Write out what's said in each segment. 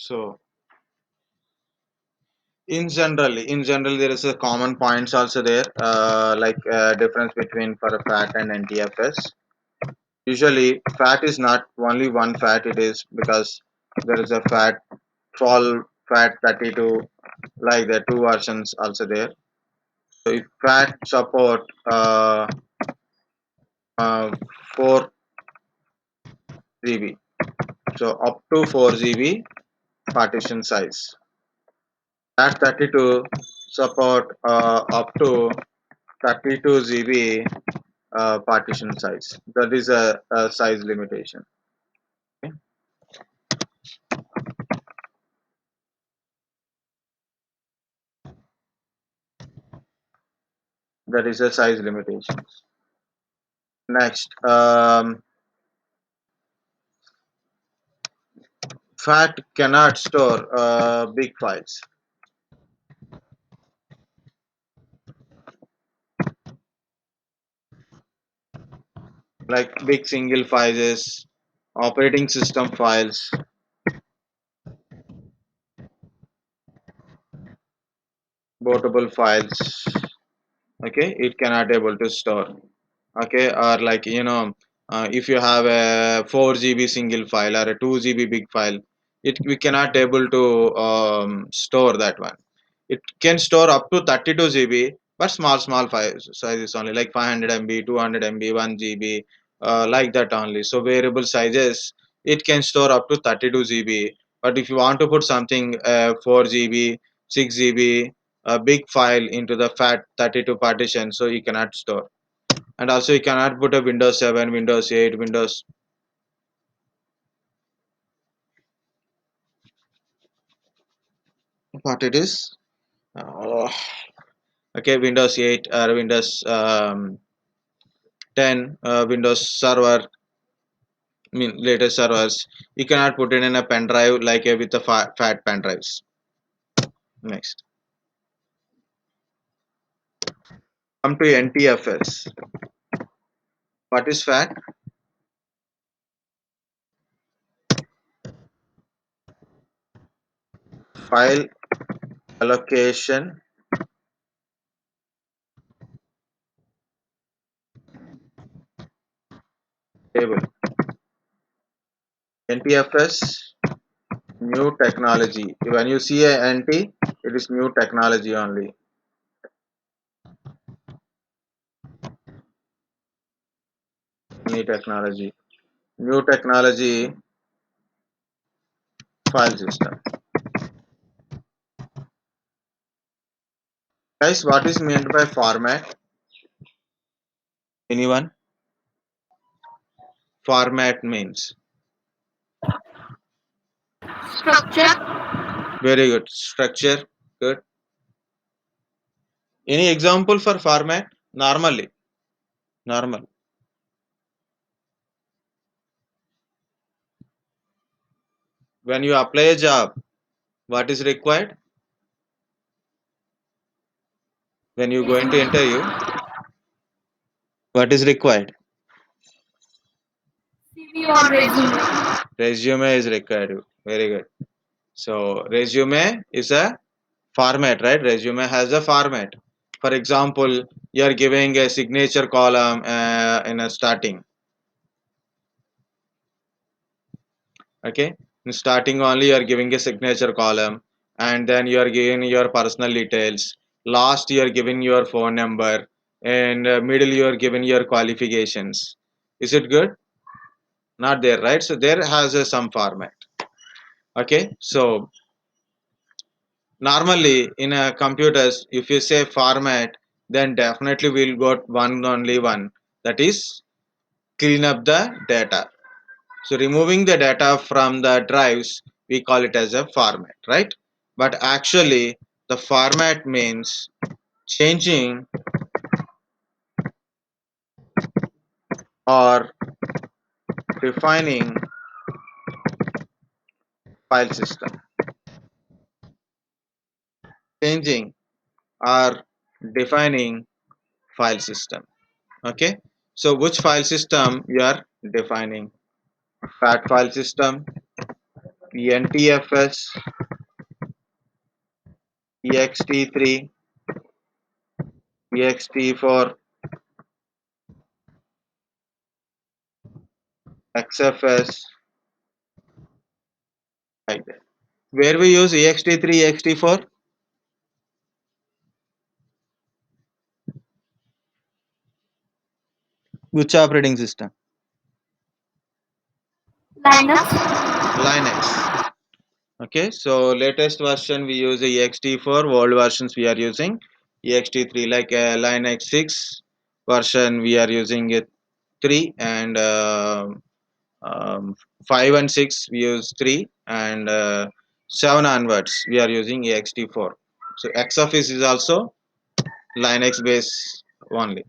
So in general there is a common points also there, like difference between for a fat and NTFS. Usually fat is not only one fat, it is because there is a fat 12, fat 32, like the two versions also there. So if fat support 4 GB, so up to 4 GB partition size. Fat 32 support up to 32 GB partition size. That is a size limitation. Okay? That is a size limitation. Next, fat cannot store big files. Like big single files, operating system files, bootable files. Okay, it cannot able to store. Okay, or like if you have a 4 GB single file or a 2 GB big file, it we cannot able to store that one. It can store up to 32 GB, but small files sizes only, like 500 MB, 200 MB, 1 GB, like that only. So variable sizes, it can store up to 32 GB. But if you want to put something 4 GB, 6 GB, a big file into the fat 32 partition, so you cannot store. And also you cannot put a Windows 7, Windows 8, Windows, what it is. Uh, okay, Windows 8 or Windows 10, Windows Server, I mean latest servers. You cannot put it in a pen drive like with the fat pen drives. Next, come to NTFS. What is fat? File allocation table. NTFS, new technology. When you see a NT, it is new technology only. New technology. New technology file system. Guys, what is meant by format? Anyone? Format means. Structure. Very good. Structure. Good. Any example for format? Normally. Normal. When you apply a job, what is required? When you go into interview, what is required? CV or resume. Resume is required. Very good. So resume is a format, right? Resume has a format. For example, you are giving a signature column in a starting. Okay, in starting only you are giving a signature column, and then you are giving your personal details. Last you are giving your phone number, and middle you are giving your qualifications. Is it good? Not there, right? So there has some format. Okay, so normally in a computers, if you say format, then definitely we'll got one only one, that is clean up the data. So removing the data from the drives, we call it as a format, right? But actually the format means changing or defining file system. Changing or defining file system. Okay, so which file system you are defining? Fat file system, NTFS, EXT3, EXT4, XFS, like that. Where we use EXT3, EXT4? Which operating system? Linux. Linux. Okay, so latest version we use ext4, old versions we are using ext3, like Linux 6 version we are using it 3, and um, 5 and 6 we use 3, and 7 onwards we are using ext4. So Xoffice is also Linux based only.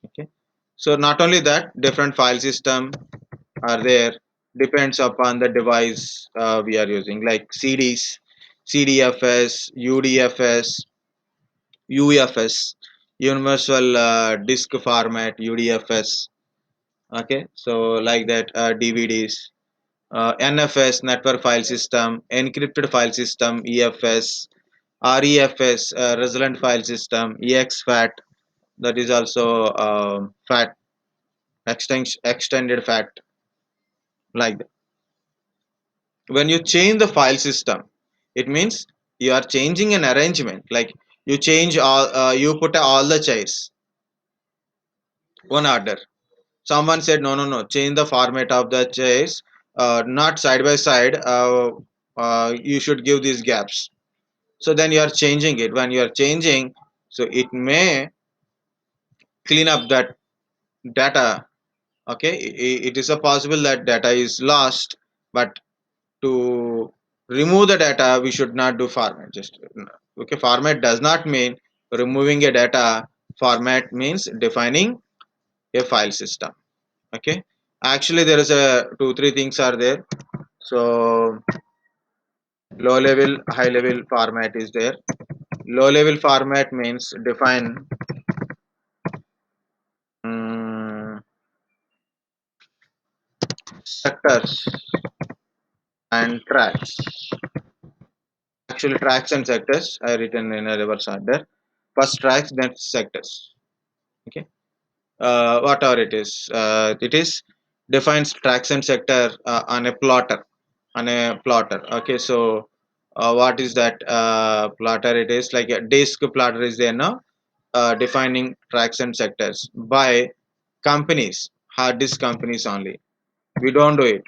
Okay, so not only that, different file system are there, depends upon the device we are using, like CDs, CDFS, UDFS, UFS, universal disk format, UDFS. Okay, so like that, DVDs, NFS, network file system, encrypted file system, EFS, REFS, resilient file system, EXFAT, that is also FAT, extended FAT, like that. When you change the file system, it means you are changing an arrangement, like you change all, you put all the chairs one order. Someone said no, no, no, change the format of the chairs, not side by side, you should give these gaps. So then you are changing it. When you are changing, so it may clean up that data. Okay, it is a possible that data is lost, but to remove the data we should not do format. Just okay, format does not mean removing a data. Format means defining a file system. Okay, actually there is a two three things are there. So low level, high level format is there. Low level format means define um, sectors and tracks. Actually tracks and sectors I written in a reverse order. First tracks, then sectors. Okay, whatever it is defines traction sector on a plotter, okay. So what is that plotter? It is like a disk plotter is there now, defining traction sectors by companies, hard disk companies only. We don't do it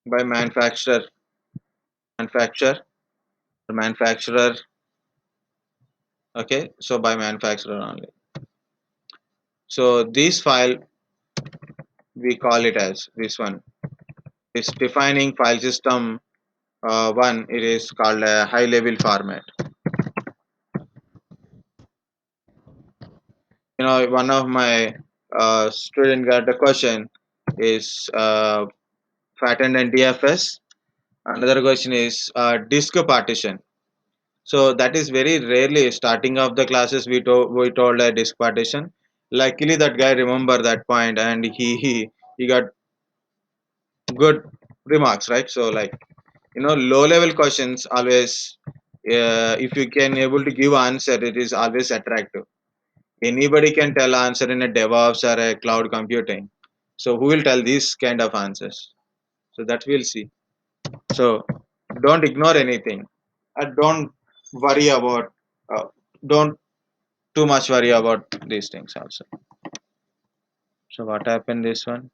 by manufacturer. Okay, so by manufacturer only. So this file we call it as this one. It's defining file system. One, it is called a high level format. You know, one of my student got the question is flattened and DFS. Another question is disk partition. So that is very rarely starting of the classes we told a disk partition. Luckily that guy remember that point, and he got good remarks, right? So like, you know, low level questions always, if you can able to give answer, it is always attractive. Anybody can tell answer in a DevOps or a cloud computing. So who will tell these kind of answers? So that we'll see. So don't ignore anything. Don't worry about. Don't too much worry about these things also. So what happened this one?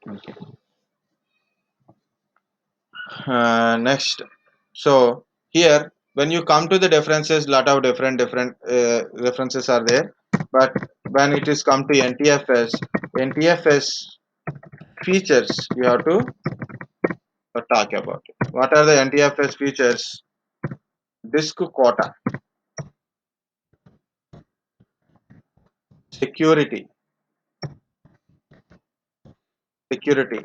Okay. Next. So here, when you come to the differences, lot of different references are there. But when it is come to NTFS features, you have to talk about it. What are the NTFS features? disk quota, security, security,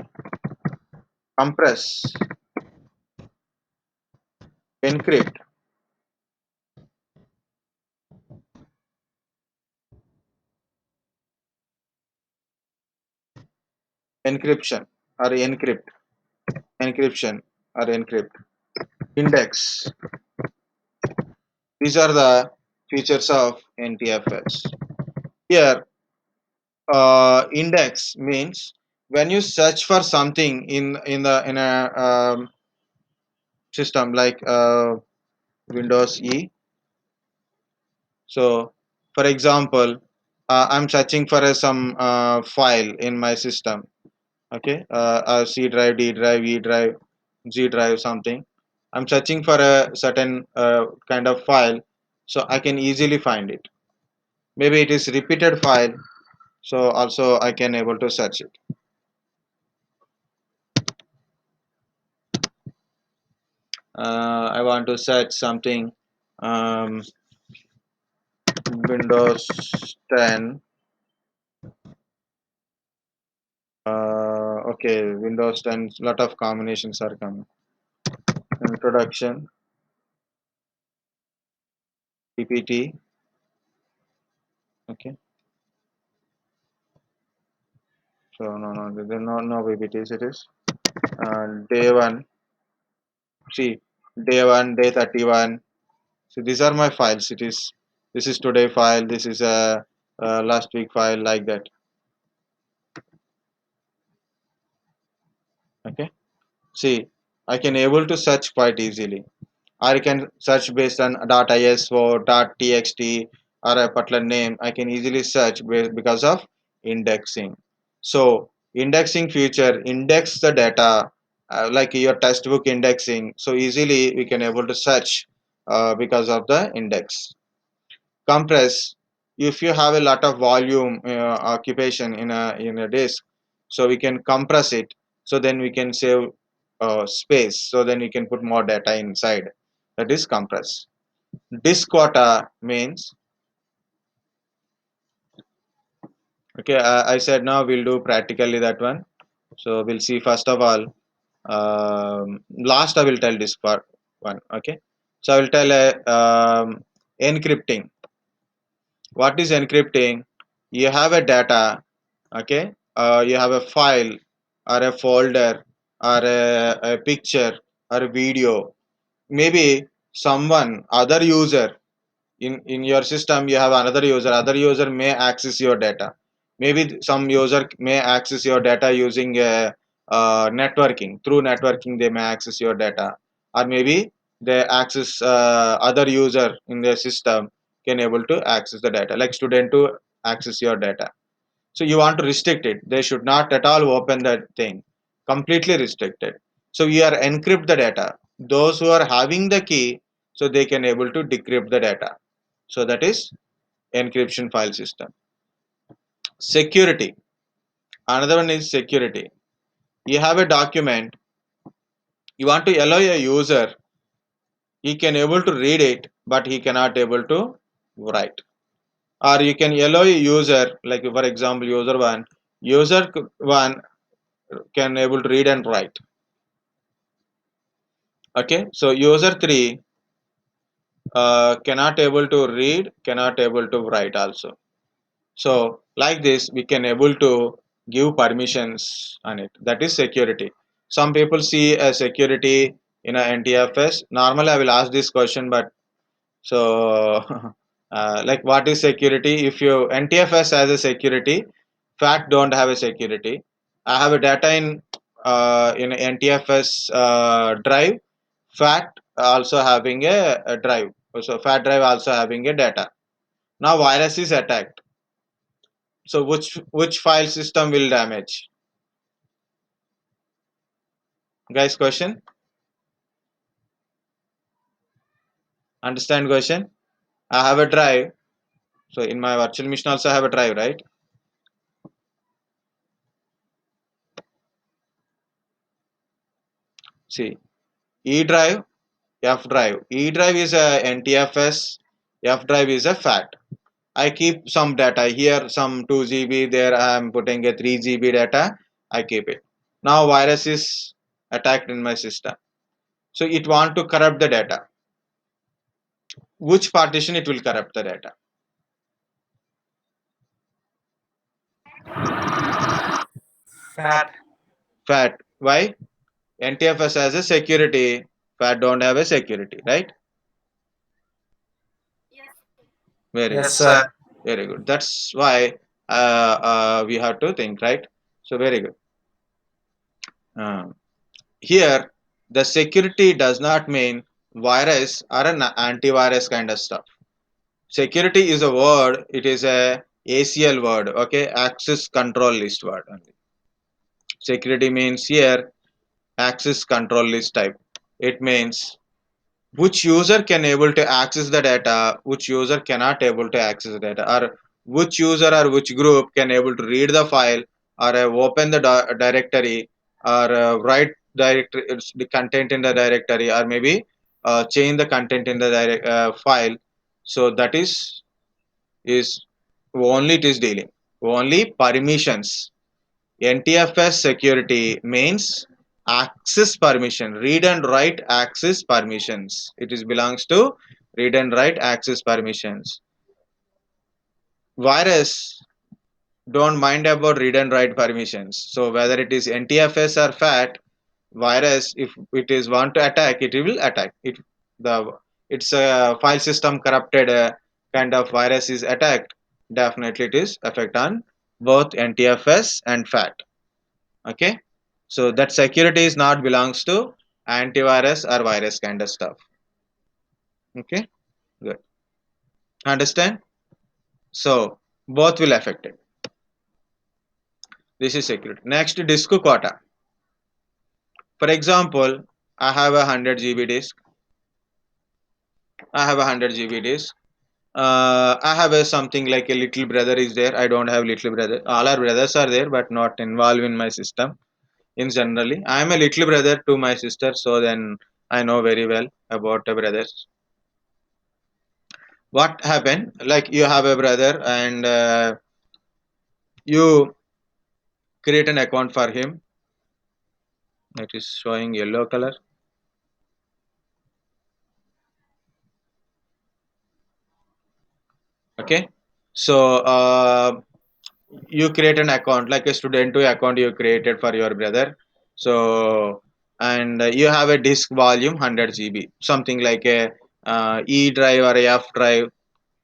compress, encrypt, encryption or encrypt, encryption or encrypt, index. These are the features of NTFS. Here, index means when you search for something in a system like Windows E. So, for example, I'm searching for some file in my system. Okay, C drive, D drive, E drive, G drive, something. I'm searching for a certain kind of file, so I can easily find it. Maybe it is repeated file, so also I can able to search it. I want to search something, um, Windows 10. Okay, Windows 10. Lot of combinations are coming. Introduction, PPT. Okay, so there are no PPTs. It is day one. See, day one, day 31. So these are my files. This is today file. This is a last week file, like that. Okay. See, I can able to search quite easily. Or I can search based on .iso, .txt, or a particular name. I can easily search because of indexing. So indexing feature index the data like your textbook indexing. So easily we can able to search because of the index. Compress, if you have a lot of volume occupation in a disk, so we can compress it, so then we can save space, so then we can put more data inside. That is compress. Disk quota means, okay, I said now we'll do practically that one. So we'll see first of all, last I will tell disk part one. Okay, so I will tell encrypting. What is encrypting? You have a data, okay, you have a file or a folder or a picture or a video. Maybe someone other user in your system, you have another user, other user may access your data. Maybe some user may access your data using networking. Through networking they may access your data, or maybe they access other user in their system can able to access the data, like student to access your data. So you want to restrict it, they should not at all open that thing, completely restricted. So you are encrypt the data, those who are having the key, so they can able to decrypt the data. So that is encryption file system. Security, another one is security. You have a document, you want to allow a user, he can able to read it but he cannot able to write. Or you can allow a user, like for example user 1, user 1 can able to read and write. Okay, so user 3 cannot able to read, cannot able to write also. So like this we can able to give permissions on it. That is security. Some people see a security in a NTFS. Normally I will ask this question, but so like what is security? If you NTFS has a security, FAT don't have a security. I have a data in NTFS drive, FAT also having a drive. So FAT drive also having a data. Now virus is attacked, so which file system will damage? Guys, question? Understand question? I have a drive. So in my virtual machine also I have a drive, right? See, E drive, F drive. E drive is a NTFS. F drive is a FAT. I keep some data here, some 2 GB. There I am putting a 3 GB data. I keep it. Now virus is attacked in my system. So it want to corrupt the data. Which partition it will corrupt the data? Fat. FAT. Why? NTFS has a security. FAT don't have a security, right? Very Yes, good. sir. Very good. That's why we have to think, right? So very good. Um, Here, the security does not mean virus or an antivirus kind of stuff. Security is a word. It is a ACL word. Okay, access control list word only. Security means here access control list type. It means which user can able to access the data, which user cannot able to access the data, or which user or which group can able to read the file or open the directory or write the content in the directory or maybe change the content in the file. So that is only it is dealing only permissions. NTFS security means access permission, read and write access permissions. It is belongs to read and write access permissions. Virus don't mind about read and write permissions. So whether it is NTFS or FAT, virus if it is want to attack, it will attack. It the it's a file system corrupted kind of virus is attacked. Definitely it is effect on both NTFS and FAT. Okay, so that security is not belongs to antivirus or virus kind of stuff. Okay, good. Understand? So both will affect it. This is security. Next, disk quota. For example, I have a 100 GB disk. I have a 100 GB disk. I have a something like a little brother is there. I don't have little brother. All our brothers are there, but not involved in my system. In generally, I am a little brother to my sister, so then I know very well about the brothers. What happened, like you have a brother and you create an account for him. It is showing yellow color. Okay, so you create an account like a student to account you created for your brother. So and you have a disk volume 100 GB, something like a E drive or a F drive.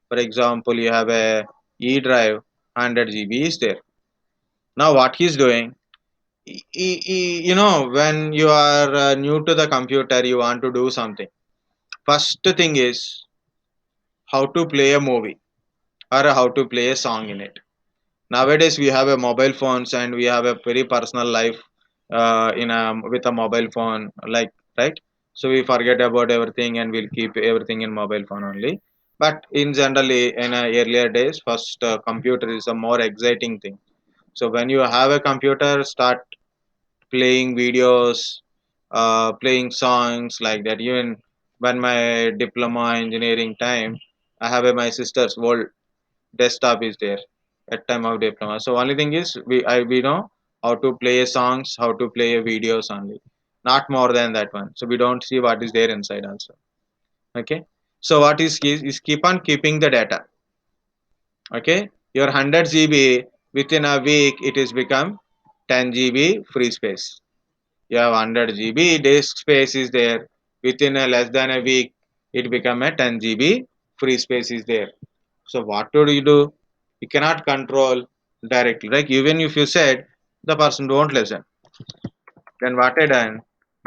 For example, you have a E drive 100 GB is there. Now what he's doing, when you are new to the computer, you want to do something. First thing is how to play a movie or how to play a song in it. Nowadays we have a mobile phones and we have a very personal life in a with a mobile phone, like, right? So we forget about everything and we'll keep everything in mobile phone only. But in generally in earlier days, first computer is a more exciting thing. So when you have a computer, start playing videos, playing songs like that. Even when my diploma engineering time, I have my sister's old desktop is there at time of diploma. So only thing is we know how to play songs, how to play videos only, not more than that one. So we don't see what is there inside also. Okay. So what is keep on keeping the data. Okay. Your 100 GB within a week it is become 10 GB free space. You have 100 GB disk space is there. Within a less than a week it become a 10 GB free space is there. So what do you do? You cannot control directly. Like even if you said the person don't listen, then what I done?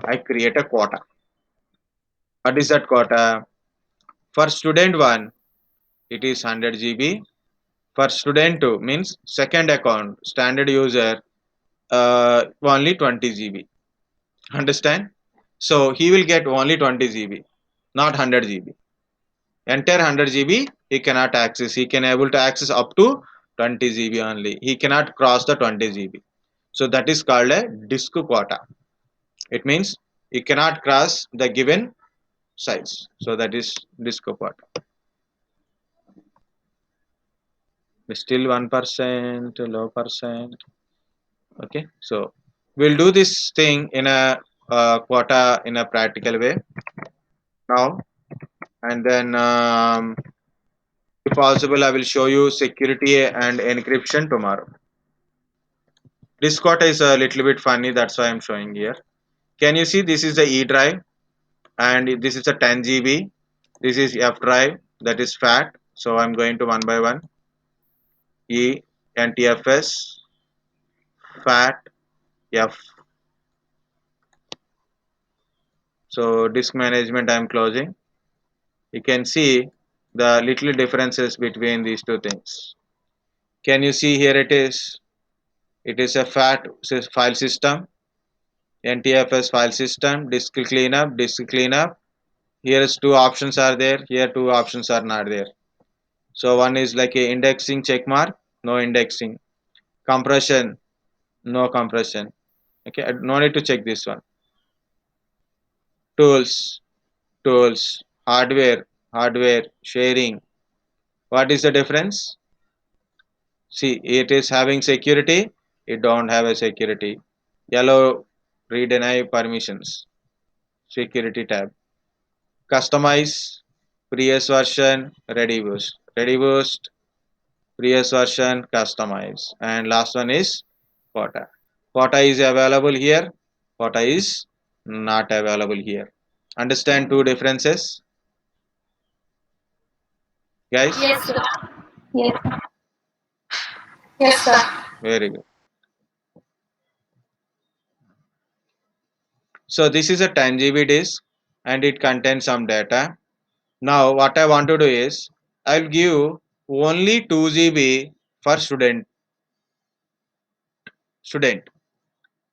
I create a quota. What is that quota? For student one, it is 100 GB. For student two means second account standard user, only 20 GB. Understand? So he will get only 20 GB, not 100 GB. Entire 100 GB he cannot access. He can able to access up to 20 GB only. He cannot cross the 20 GB. So that is called a disk quota. It means he cannot cross the given size. So that is disco part. Still 1%, low percent. Okay, so we'll do this thing in a quota in a practical way now, and then if possible, I will show you security and encryption tomorrow. This quota is a little bit funny, that's why I'm showing here. Can you see this is the E drive and this is a 10 GB. This is F drive, that is fat. So I'm going to one by one. E, NTFS, fat, F. So disk management I'm closing. You can see the little differences between these two things. Can you see here it is? It is a fat file system, NTFS file system, disk cleanup, disk cleanup. Here is two options are there. Here two options are not there. So one is like a indexing check mark, no indexing. Compression, no compression. Okay, no need to check this one. Tools, tools, hardware, hardware, sharing. What is the difference? See, it is having security, it don't have a security. Yellow, re-deny permissions, security tab. Customize, previous version, ready boost. Ready boost, previous version, customize. And last one is quota. Quota is available here, quota is not available here. Understand two differences, guys? Yes, sir. Yes. Yes, sir. Very good. So this is a 10 GB disk and it contains some data. Now what I want to do is I'll give only 2 GB for student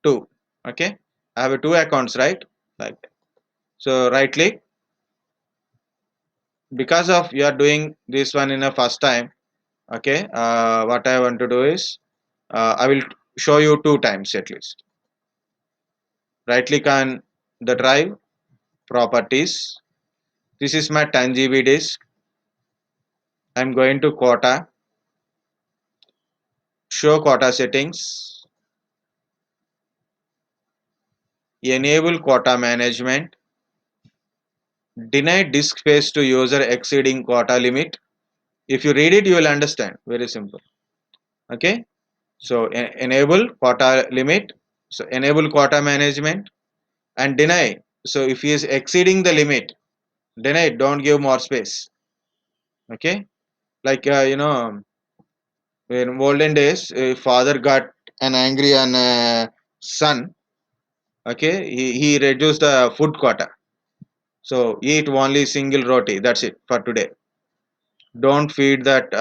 2. Okay, I have two accounts, right? Like that. So right click, because of you are doing this one in a first time. Okay, what I want to do is I will show you two times at least. Right click on the drive, properties. This is my 10 GB disk. I'm going to quota, show quota settings, enable quota management, deny disk space to user exceeding quota limit. If you read it, you will understand. Very simple. Okay, so enable quota limit, so enable quota management, and deny. So if he is exceeding the limit, deny, don't give more space. Okay, like in olden days, if father got an angry on son, okay, he reduced the food quota. So eat only single roti. That's it for today. Don't feed that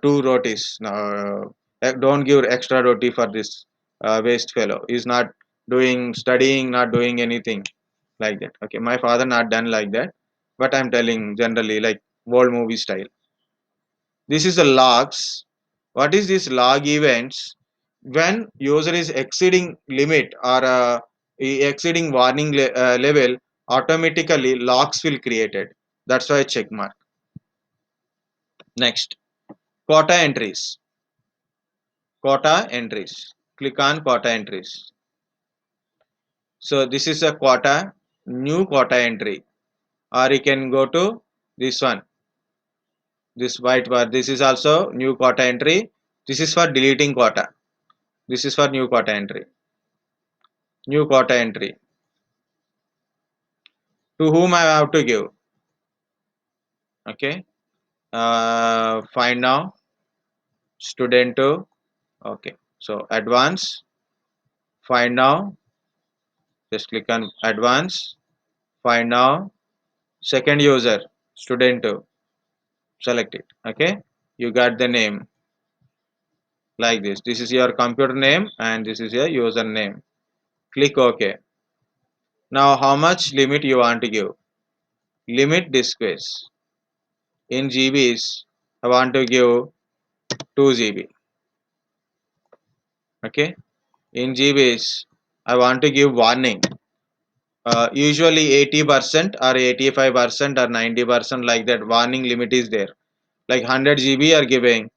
two rotis. Don't give extra roti for this waste fellow. He's not doing studying, not doing anything like that. Okay, my father not done like that, but I'm telling generally like world movie style. This is the logs. What is this log events? When user is exceeding limit or exceeding warning level, automatically logs will created. That's why check mark. Next, quota entries. Quota entries. Click on quota entries. So this is a quota, new quota entry, or you can go to this one, this white bar. This is also new quota entry. This is for deleting quota. This is for new quota entry. New quota entry. To whom I have to give? Okay. Find now. Student to. Okay. So advance. Find now. Just click on advance. Find now. Second user. Student to. Select it. Okay. You got the name like this. This is your computer name and this is your username. Click OK. Now how much limit you want to give? Limit disk space. In GBs, I want to give 2 GB. Okay. In GBs, I want to give warning. Usually 80% or 85% or 90%, like that warning limit is there. Like 100 GB are giving,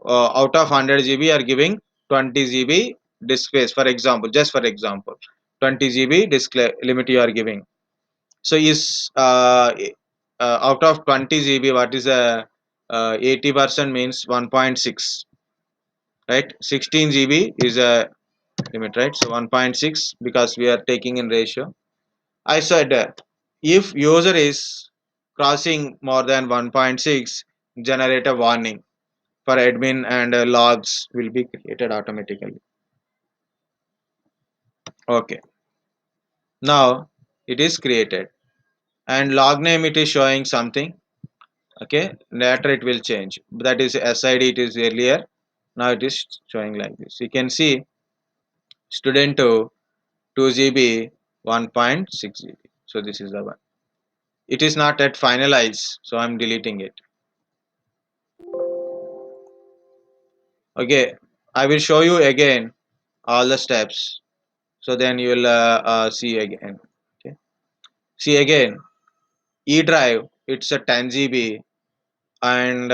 out of 100 GB are giving 20 GB disk space, for example, just for example, 20 GB disk limit you are giving. So is out of 20 GB, what is a 80% means 1.6, right? 16 GB is a limit, right? So 1.6, because we are taking in ratio. I said if user is crossing more than 1.6, generate a warning for admin, and logs will be created automatically. Okay, now it is created, and log name it is showing something. Okay, later it will change. That is SID, it is earlier. Now it is showing like this. You can see student 2 2 GB 1.6 GB. So this is the one. It is not at finalized, so I'm deleting it. Okay, I will show you again all the steps, so then you will see again. Okay, see again, E drive it's a 10 GB, and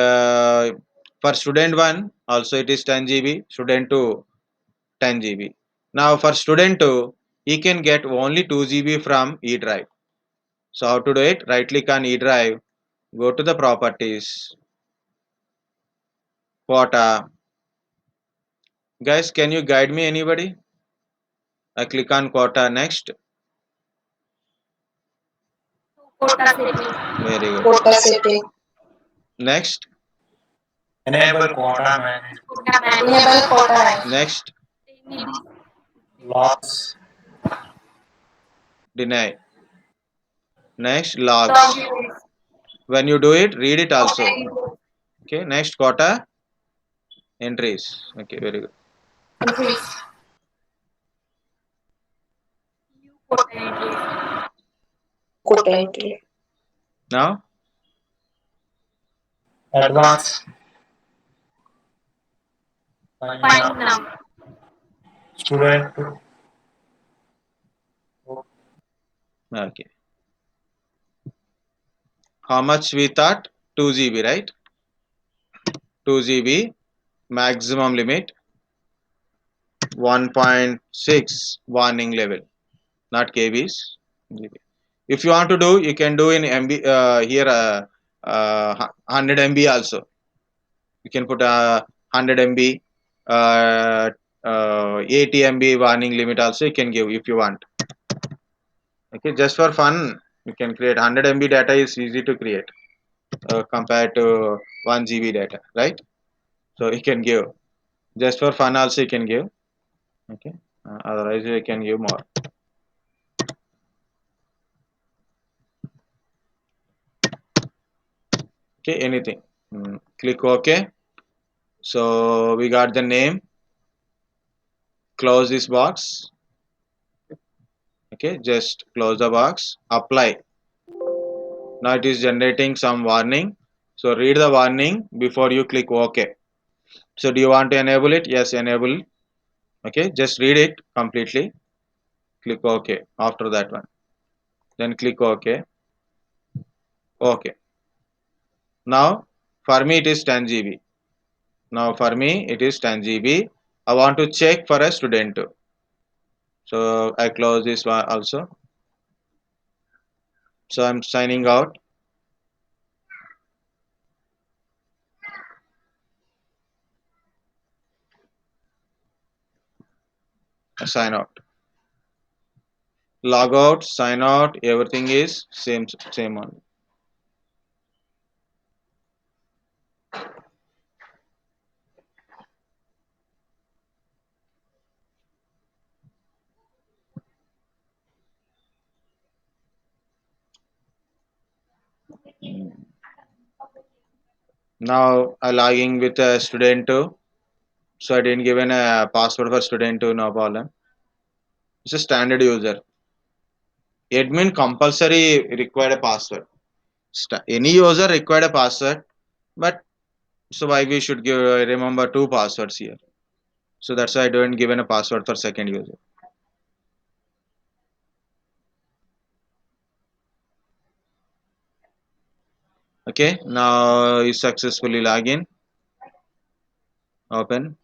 for student 1 also it is 10 GB, student 2 10 GB. Now for student 2, he can get only 2 GB from E drive. So how to do it? Right click on E drive, go to the properties, quota. Guys, can you guide me, anybody? I click on quota. Next. Quota setting. Very good. Quota setting. Next. Enable quota management. Quota management. Enable quota management. Next. Logs. Deny. Next. Logs. Login. When you do it, read it also. Okay. Next. Quota entries. Okay. Very good. Entries. Quota entries. Quota entry. Now. Advanced. Find now. Student. Okay. How much we thought? 2 GB, right? 2 GB maximum limit, 1.6 warning level, not KBs. GB. If you want to do, you can do in MB here 100 MB also. You can put a 100 MB, 80 MB warning limit also you can give if you want. Okay, just for fun, you can create 100 MB data is easy to create compared to 1 GB data, right? So you can give just for fun also you can give. Okay, otherwise you can give more. Okay, anything. Click OK. So we got the name. Close this box. Okay, just close the box. Apply. Now it is generating some warning. So read the warning before you click OK. So do you want to enable it? Yes, enable. Okay, just read it completely. Click OK after that one. Then click OK. OK. Now for me it is 10 GB. Now for me it is 10 GB. I want to check for a student. So I close this one also. So I'm signing out. Sign out. Log out, sign out, everything is same one. Now I logging with a student 2. So I didn't given a password for student 2, no problem. It's a standard user. Admin compulsory required a password. Any user required a password, but so why we should give remember 2 passwords here. So that's why I don't given a password for second user. Okay, now you successfully log in. Open.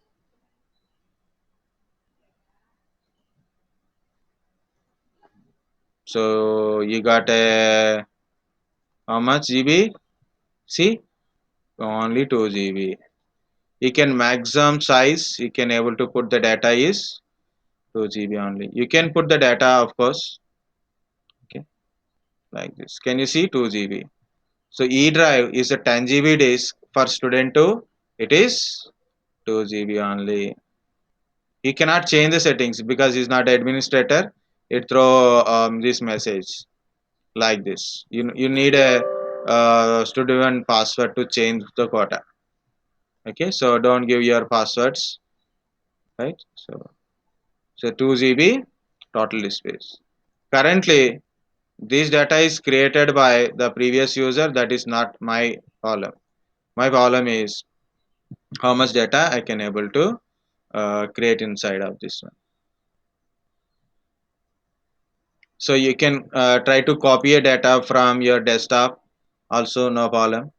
So you got a how much GB? See, only 2 GB. You can maximum size. You can able to put the data is 2 GB only. You can put the data, of course. Okay, like this. Can you see 2 GB? So E drive is a 10 GB disk for student 2. It is 2 GB only. He cannot change the settings because he's not administrator. It throw this message like this. You need a student password to change the quota. Okay, so don't give your passwords, right? So 2 GB total disk space. Currently, this data is created by the previous user. That is not my problem. My problem is how much data I can able to create inside of this one. So you can try to copy a data from your desktop, also no problem.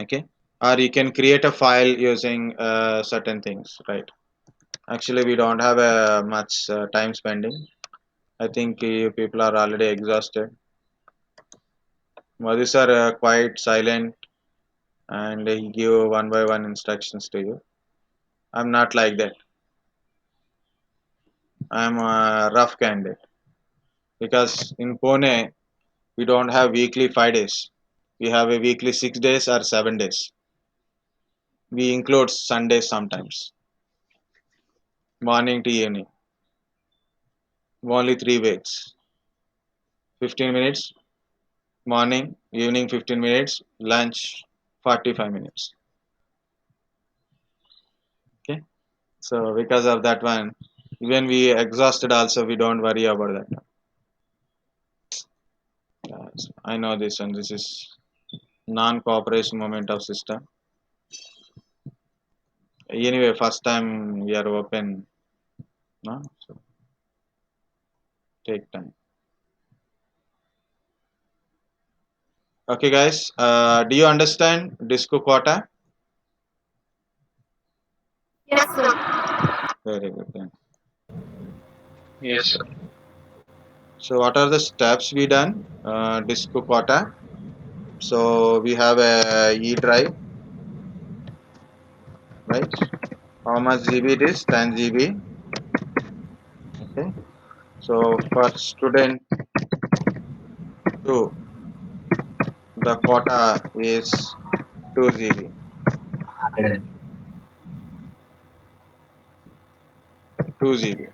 Okay, or you can create a file using certain things, right? Actually, we don't have much time spending. I think you people are already exhausted. Madhu sir quite silent and he give one by one instructions to you. I'm not like that. I'm a rough candidate because in Pune we don't have weekly 5 days. We have a weekly 6 days or 7 days. We include Sundays sometimes, morning to evening. Only 3 weeks. 15 minutes morning, evening 15 minutes, lunch 45 minutes. Okay. So because of that one, even we exhausted also we don't worry about that. Yes, I know this one. This is non-cooperation moment of system. Anyway, first time we are open, no? So take time. Okay, guys. Do you understand disco quota? Yes, sir. Very good. Then. Yes, sir. So what are the steps we done? Disco quota. So we have a E drive, right? How much GB it is? 10 GB. Okay. So for student 2, the quota is 2 GB. 2 GB.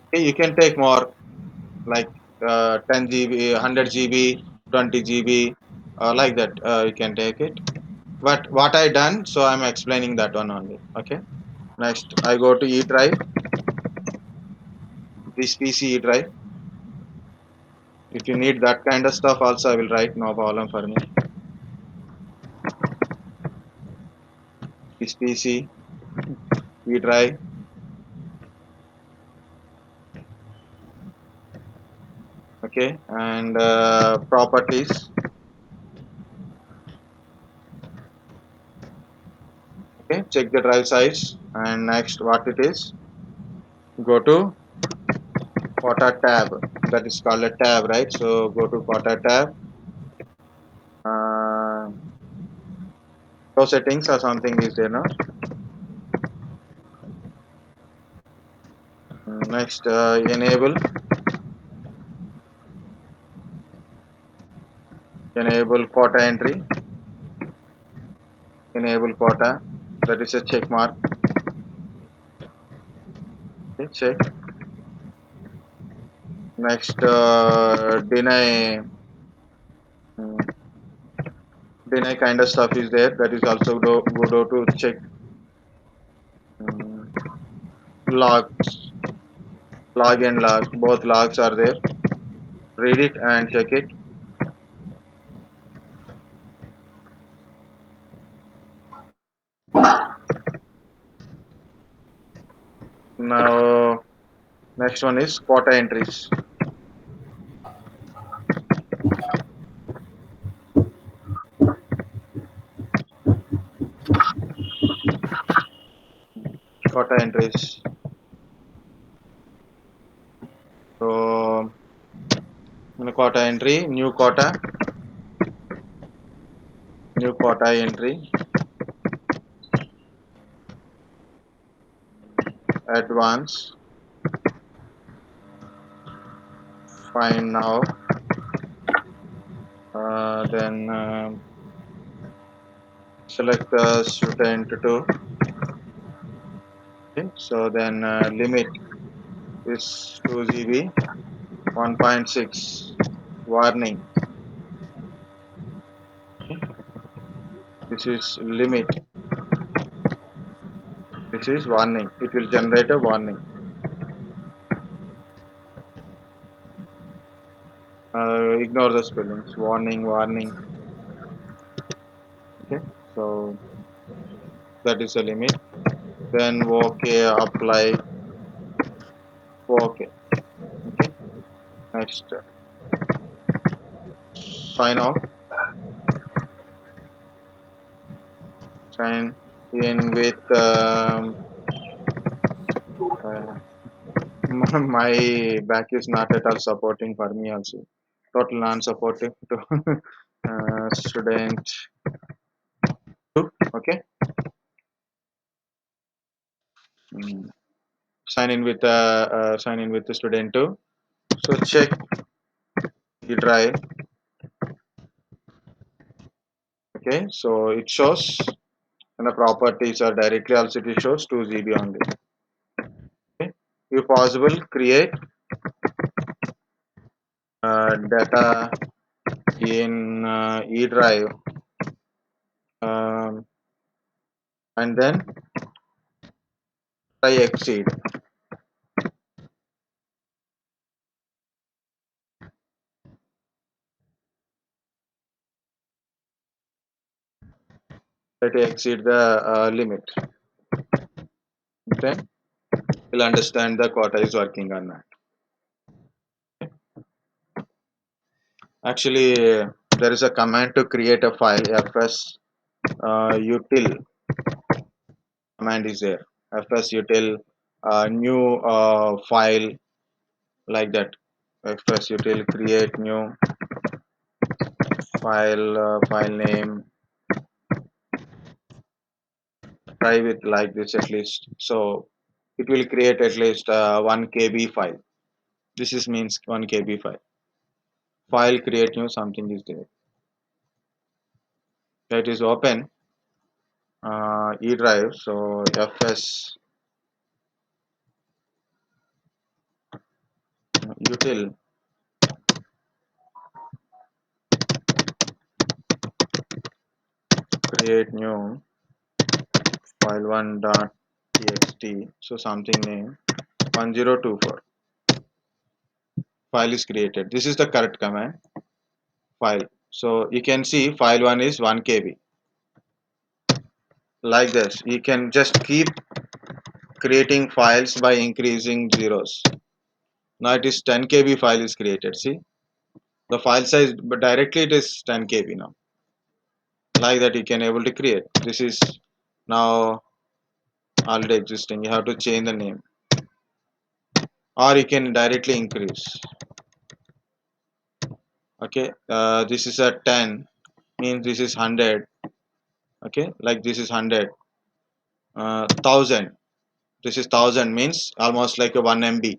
Okay, you can take more like 10 GB, 100 GB, 20 GB, like that. You can take it. But what I done, so I'm explaining that one only. Okay. Next, I go to E drive. This PC E drive. If you need that kind of stuff, also I will write. No problem for me. This PC E drive. Okay, and properties. Okay, check the drive size, and next what it is. Go to quota tab. That is called a tab, right? So go to quota tab. Uh, so settings or something is there now. Next, enable quota entry, enable quota. That is a check mark. Okay, check. Next, mm, deny kind of stuff is there. That is also go to check. um, Logs, log and log, both logs are there. Read it and check it. Now, next one is quota entries. quota entries. So in a quota entry, new quota entry, advance, find now, then select the student to. Okay, so then limit is 2 GB, 1.6, warning. This is limit. This is warning. It will generate a warning. Ignore the spellings. Warning, warning. Okay, so that is a limit. Then OK, apply. OK. Okay. Next, sign off. Sign in with my back is not at all supporting for me also. Total non-supportive to student 2. Okay. Mm. Sign in with the student 2. So check the drive. Okay. So it shows and the properties are directly also it shows 2 GB only. Okay. If possible, create data in E drive um, and then try exceed. Try to exceed the limit. Then you'll understand the quota is working on that. Actually, there is a command to create a file. Fs util command is there. Fs util new file like that. Fs util create new file name. Try with like this at least. So it will create at least 1 KB file. This is means 1 KB file. File create new something is there. That is open E drive. So fs util create new file1 dot txt. So something name 1024. File is created. This is the correct command. File. So you can see file1 is 1 KB. Like this, you can just keep creating files by increasing zeros. Now it is 10 KB file is created. See the file size, but directly it is 10 KB now. Like that, you can able to create. This is now already existing. You have to change the name, or you can directly increase. Okay, this is a 10 means this is 100. Okay, like this is 100. 1000. This is 1000 means almost like a 1 MB,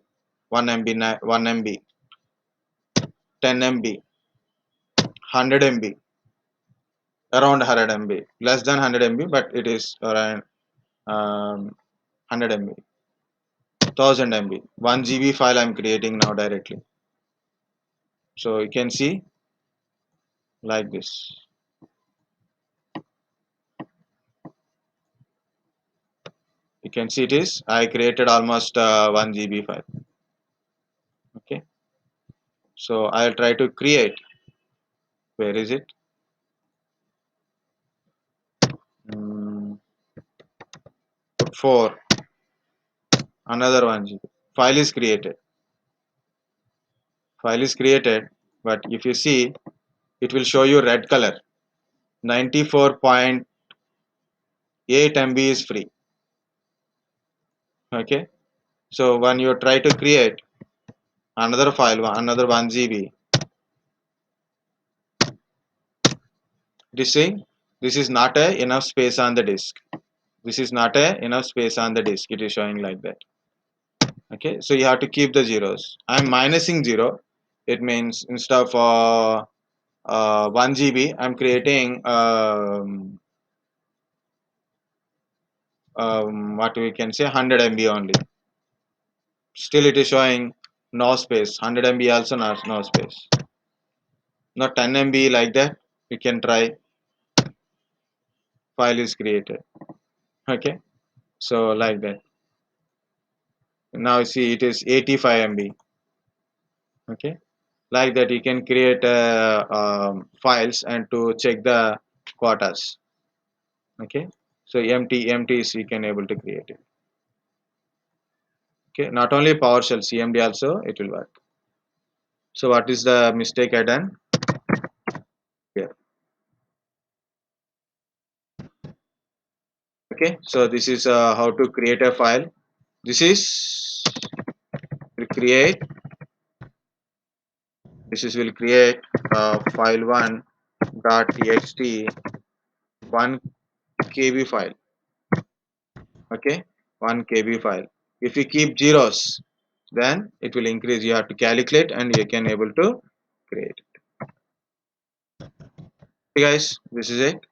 1 MB, 1 MB, 10 MB, 100 MB, around 100 MB, less than 100 MB, but it is around 100 MB, 1000 MB, 1 GB file I'm creating now directly. So you can see like this. You can see it is I created almost 1 GB file. Okay, so I'll try to create. Where is it? Put 4, another 1 GB. File is created. File is created, but if you see, it will show you red color. 94.8 MB is free. Okay, so when you try to create another file, another 1 GB, this is not a enough space on the disk. This is not a enough space on the disk. It is showing like that. Okay, so you have to keep the zeros. I'm minusing 0. It means instead of 1 GB, I'm creating what we can say 100 MB only. Still, it is showing no space. 100 MB also not no space. Not 10 MB like that. You can try. File is created. Okay, so like that. Now see it is 85 MB. Okay, like that you can create files and to check the quotas. Okay, so empties you can able to create it. Okay, not only PowerShell, CMD also it will work. So what is the mistake I done here? Okay, so this is how to create a file. This is will create. This is will create file1 dot txt 1 KB file. Okay, 1 KB file. If you keep zeros, then it will increase. You have to calculate and you can able to create it. Okay guys, this is it.